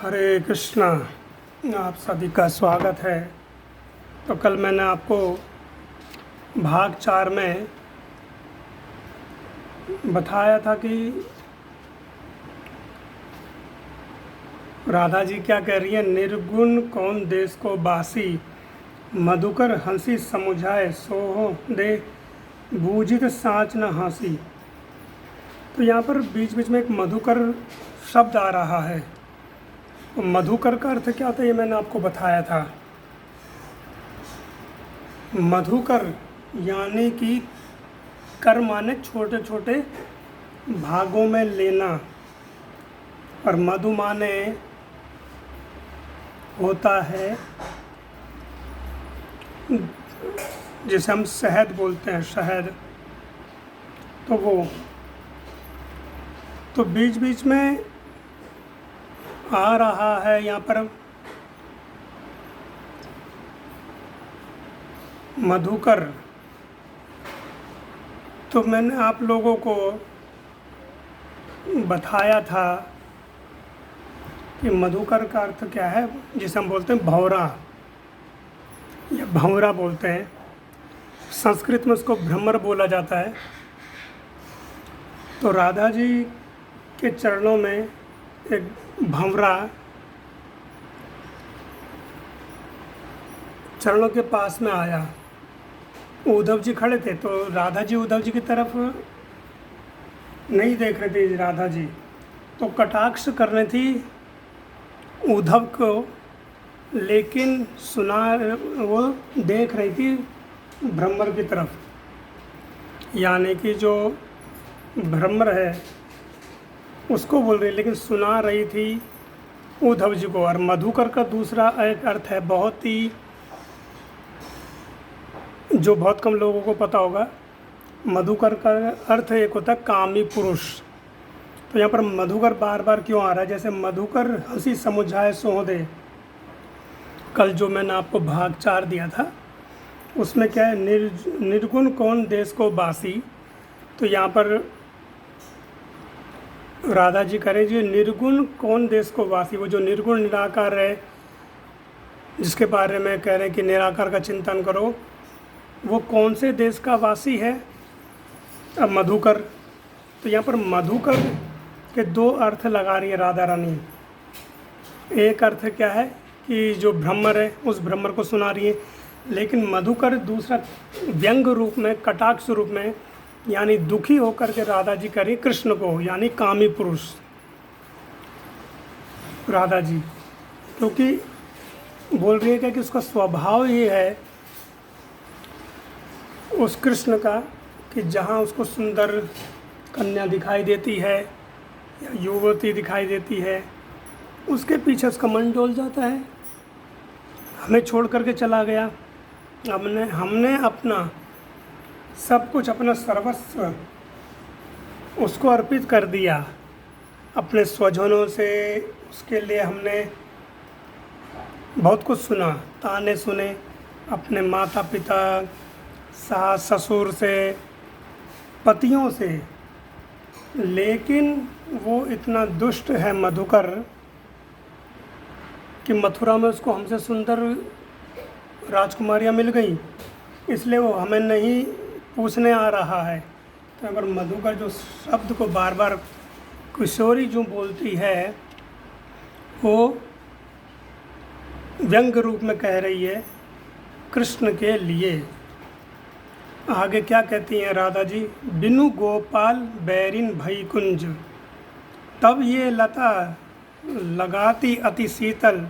हरे कृष्णा। आप सभी का स्वागत है। तो कल मैंने आपको भाग 4 में बताया था कि राधा जी क्या कह रही है, निर्गुण कौन देश को बासी, मधुकर हंसी समुझाए सोहो दे, बूझित साँच न हंसी। तो यहाँ पर बीच बीच में एक मधुकर शब्द आ रहा है। तो मधुकर का अर्थ क्या होता है ये मैंने आपको बताया था। मधुकर यानी कि कर माने छोटे छोटे भागों में लेना, और मधु माने होता है जिसे हम शहद बोलते हैं, शहद। तो वो तो बीच बीच में आ रहा है यहाँ पर मधुकर। तो मैंने आप लोगों को बताया था कि मधुकर का अर्थ क्या है, जिसे हम बोलते हैं भंवरा या भंवरा बोलते हैं। संस्कृत में उसको भ्रमर बोला जाता है। तो राधा जी के चरणों में एक भंवरा चरणों के पास में आया। उद्धव जी खड़े थे, तो राधा जी उद्धव जी की तरफ नहीं देख रहे थे। राधा जी तो कटाक्ष कर रही थी उद्धव को, लेकिन वो देख रही थी भ्रमर की तरफ, यानी कि जो भ्रमर है उसको बोल रही, लेकिन सुना रही थी उद्धव जी को। और मधुकर का दूसरा एक अर्थ है, जो बहुत कम लोगों को पता होगा। मधुकर का अर्थ एक होता है कामी पुरुष। तो यहाँ पर मधुकर बार बार क्यों आ रहा है, जैसे मधुकर हंसी समुझाए सोह दे। कल जो मैंने आपको भाग 4 दिया था उसमें क्या है, निर्गुण कौन देश को बासी। तो यहाँ पर राधा जी कह रहे जी, निर्गुण कौन देश को वासी, वो जो निर्गुण निराकार है जिसके बारे में कह रहे हैं कि निराकार का चिंतन करो, वो कौन से देश का वासी है। अब मधुकर, तो यहाँ पर मधुकर के 2 अर्थ लगा रही है राधा रानी। एक अर्थ क्या है कि जो भ्रमर है उस भ्रमर को सुना रही है, लेकिन मधुकर दूसरा व्यंग रूप में, कटाक्ष रूप में, यानी दुखी होकर के राधा जी करें कृष्ण को, यानी कामी पुरुष राधा जी, क्योंकि बोल रही है कि उसका स्वभाव ये है उस कृष्ण का कि जहाँ उसको सुंदर कन्या दिखाई देती है या युवती दिखाई देती है, उसके पीछे उसका मन डोल जाता है। हमें छोड़ करके चला गया, हमने अपना सब कुछ, अपना सर्वस्व उसको अर्पित कर दिया। अपने स्वजनों से उसके लिए हमने बहुत कुछ सुना, ताने सुने अपने माता पिता, सास ससुर से, पतियों से, लेकिन वो इतना दुष्ट है मधुकर कि मथुरा में उसको हमसे सुंदर राजकुमारियाँ मिल गई, इसलिए वो हमें नहीं पूछने आ रहा है। तो अगर मधुकर जो शब्द को बार बार किशोरी जो बोलती है, वो व्यंग रूप में कह रही है कृष्ण के लिए। आगे क्या कहती हैं राधा जी, बिनु गोपाल बैरिन भई कुंज, तब ये लता लगाती अति शीतल,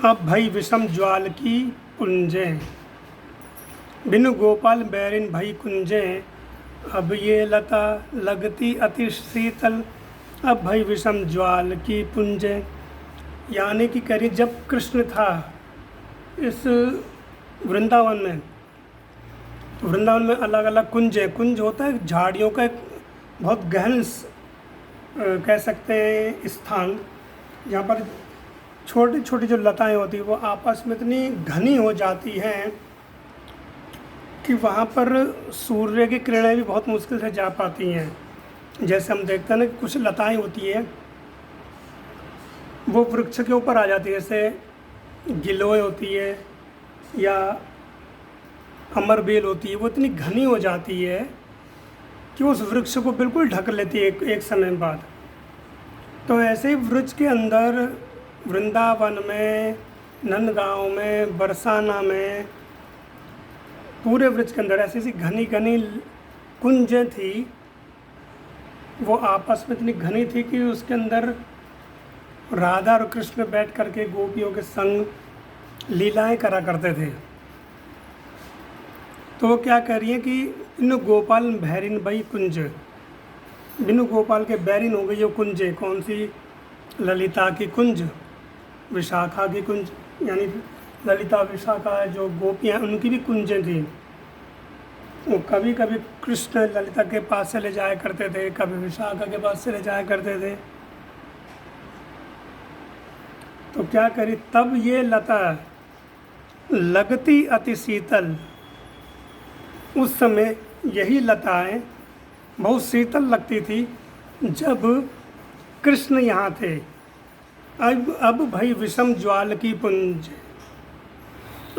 अब भई विषम ज्वाल की पुंजे। बिनु गोपाल बैरिन भई कुंजे, अब ये लता लगती अति शीतल, अब भई विषम ज्वाल की पुंजे। यानी कि करीब जब कृष्ण था इस वृंदावन में, तो वृंदावन में अलग अलग कुंज है। कुंज होता है झाड़ियों का एक बहुत गहन कह सकते हैं स्थान, जहाँ पर छोटी छोटी जो लताएं होती हैं वो आपस में इतनी घनी हो जाती हैं कि वहाँ पर सूर्य की किरणें भी बहुत मुश्किल से जा पाती हैं। जैसे हम देखते हैं ना, कुछ लताएं होती हैं वो वृक्ष के ऊपर आ जाती है, जैसे गिलोय होती है या अमरबेल होती है, वो इतनी घनी हो जाती है कि उस वृक्ष को बिल्कुल ढक लेती है एक समय बाद। तो ऐसे ही वृक्ष के अंदर वृंदावन में, नंदगांव में, बरसाना में, पूरे वृक्ष के अंदर ऐसी ऐसी घनी घनी कुंजें थी। वो आपस में इतनी घनी थी कि उसके अंदर राधा और कृष्ण बैठ करके गोपियों के संग लीलाएं करा करते थे। तो वो क्या कह रही है कि बिनु गोपाल भैरिन भई कुंज, बिनु गोपाल के बैरिन हो गई वो कुंजें। कौन सी? ललिता की कुंज, विशाखा की कुंज, यानी ललिता विशाखा जो गोपियाँ उनकी भी कुंजें थी। वो कभी कभी कृष्ण ललिता के पास से ले जाया करते थे, कभी विशाखा के पास से ले जाया करते थे। तो क्या करी, तब ये लता लगती अति शीतल। उस समय यही लताएं बहुत शीतल लगती थी जब कृष्ण यहाँ थे। अब भाई विषम ज्वाल की पुंज,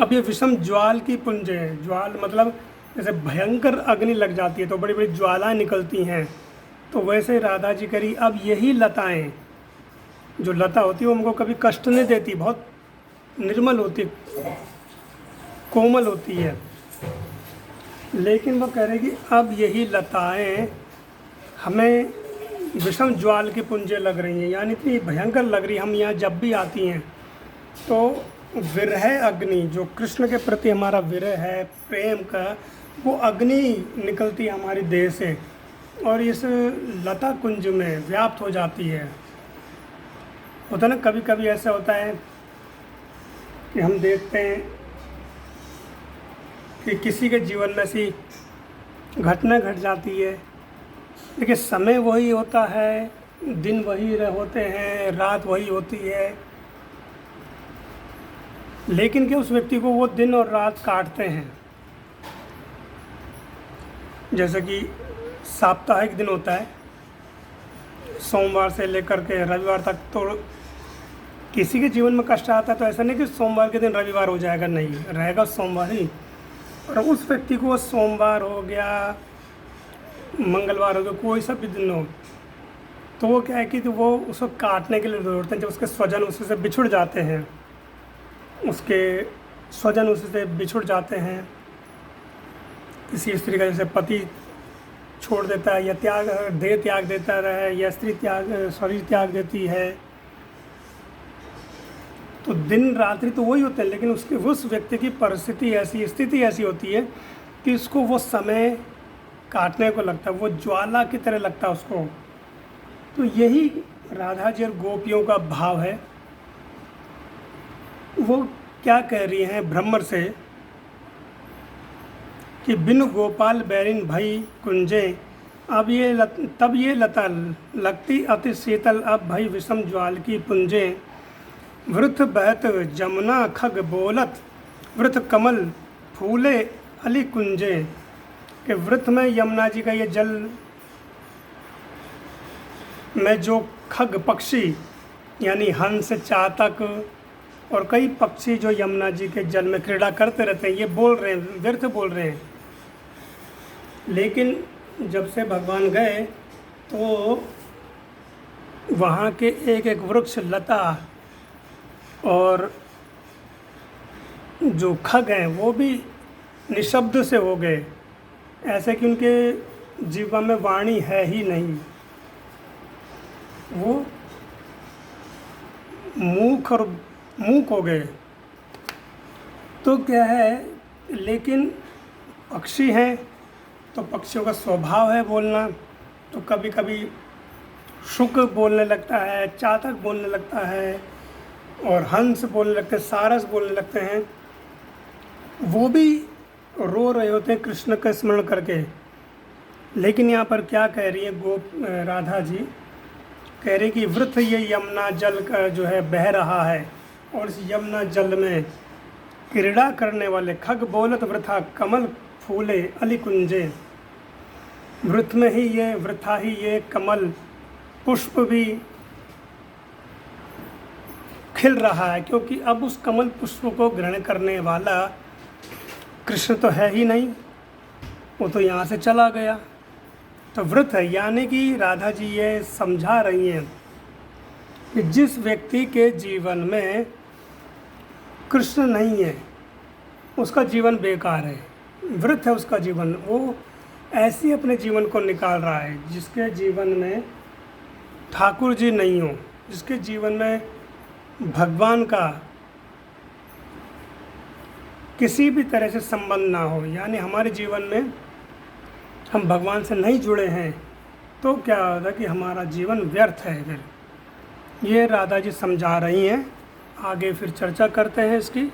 अब ये विषम ज्वाल की पुंज है। ज्वाल मतलब जैसे भयंकर अग्नि लग जाती है तो बड़ी बड़ी ज्वालाएं निकलती हैं, तो वैसे राधा जी करी अब यही लताएं, जो लता होती है वो हमको कभी कष्ट नहीं देती, बहुत निर्मल होती, कोमल होती है। लेकिन वो कह रहे कि अब यही लताएं हमें विषम ज्वाल की पुंजें लग रही हैं, यानी इतनी भयंकर लग रही। हम यहाँ जब भी आती हैं तो विरह अग्नि, जो कृष्ण के प्रति हमारा विरह है, प्रेम का, वो अग्नि निकलती है हमारी देह से और इस लता कुंज में व्याप्त हो जाती है। होता है ना, कभी कभी ऐसा होता है कि हम देखते हैं कि किसी के जीवन में ऐसी घटना घट जाती है, लेकिन समय वही होता है, दिन वही होते हैं, रात वही होती है, लेकिन क्या उस व्यक्ति को वो दिन और रात काटते हैं। जैसे कि साप्ताहिक दिन होता है, सोमवार से लेकर के रविवार तक, तो किसी के जीवन में कष्ट आता है तो ऐसा नहीं कि सोमवार के दिन रविवार हो जाएगा, नहीं, रहेगा सोमवार ही। और उस व्यक्ति को सोमवार हो गया, मंगलवार हो गया, कोई सा भी दिन हो, तो वो क्या है कि तो वो उसको काटने के लिए दौड़ते हैं। जब उसके स्वजन उससे बिछुड़ जाते हैं, उसके स्वजन उससे बिछुड़ जाते हैं, किसी स्त्री का जैसे पति छोड़ देता है या देह त्याग देता है या स्त्री शरीर त्याग देती है, तो दिन रात्रि तो वही होते हैं, लेकिन उस व्यक्ति की परिस्थिति ऐसी, स्थिति ऐसी होती है कि उसको वो समय काटने को लगता है, वो ज्वाला की तरह लगता है उसको। तो यही राधा जी और गोपियों का भाव है। वो क्या कह रही हैं भ्रमर से कि बिनु गोपाल बैरिन भई कुंजे, तब ये लता लगती अति शीतल, अब भई विषम ज्वाल की पुंजे। वृथ बहत जमुना खग बोलत, वृथ कमल फूले अली कुंजे। कि वृथ में यमुना जी का ये जल में जो खग पक्षी यानी हंस, चातक और कई पक्षी जो यमुना जी के जल में क्रीड़ा करते रहते हैं, ये बोल रहे हैं, व्यर्थ बोल रहे हैं। लेकिन जब से भगवान गए तो वहाँ के एक एक वृक्ष, लता और जो खग हैं वो भी निशब्द से हो गए, ऐसे कि उनके जीवन में वाणी है ही नहीं, वो मूक हो गए। तो क्या है, लेकिन पक्षी हैं तो पक्षियों का स्वभाव है बोलना, तो कभी कभी शुक बोलने लगता है, चातक बोलने लगता है और हंस बोलने लगते हैं, सारस बोलने लगते हैं। वो भी रो रहे होते हैं कृष्ण का स्मरण करके। लेकिन यहाँ पर क्या कह रही है राधा जी, कह रही कि वृथ ये यमुना जल का जो है बह रहा है और इस यमुना जल में क्रीड़ा करने वाले खग बोलत वृथा कमल फूले अली कुंजे। वृथ में ही ये, वृथा ही ये कमल पुष्प भी खिल रहा है, क्योंकि अब उस कमल पुष्प को ग्रहण करने वाला कृष्ण तो है ही नहीं, वो तो यहाँ से चला गया। तो वृथ है, यानी कि राधा जी ये समझा रही हैं कि जिस व्यक्ति के जीवन में कृष्ण नहीं है उसका जीवन बेकार है, वृथ है उसका जीवन। वो ऐसे अपने जीवन को निकाल रहा है जिसके जीवन में ठाकुर जी नहीं हो, जिसके जीवन में भगवान का किसी भी तरह से संबंध ना हो, यानी हमारे जीवन में हम भगवान से नहीं जुड़े हैं, तो क्या होता कि हमारा जीवन व्यर्थ है। फिर ये राधा जी समझा रही हैं, आगे फिर चर्चा करते हैं इसकी।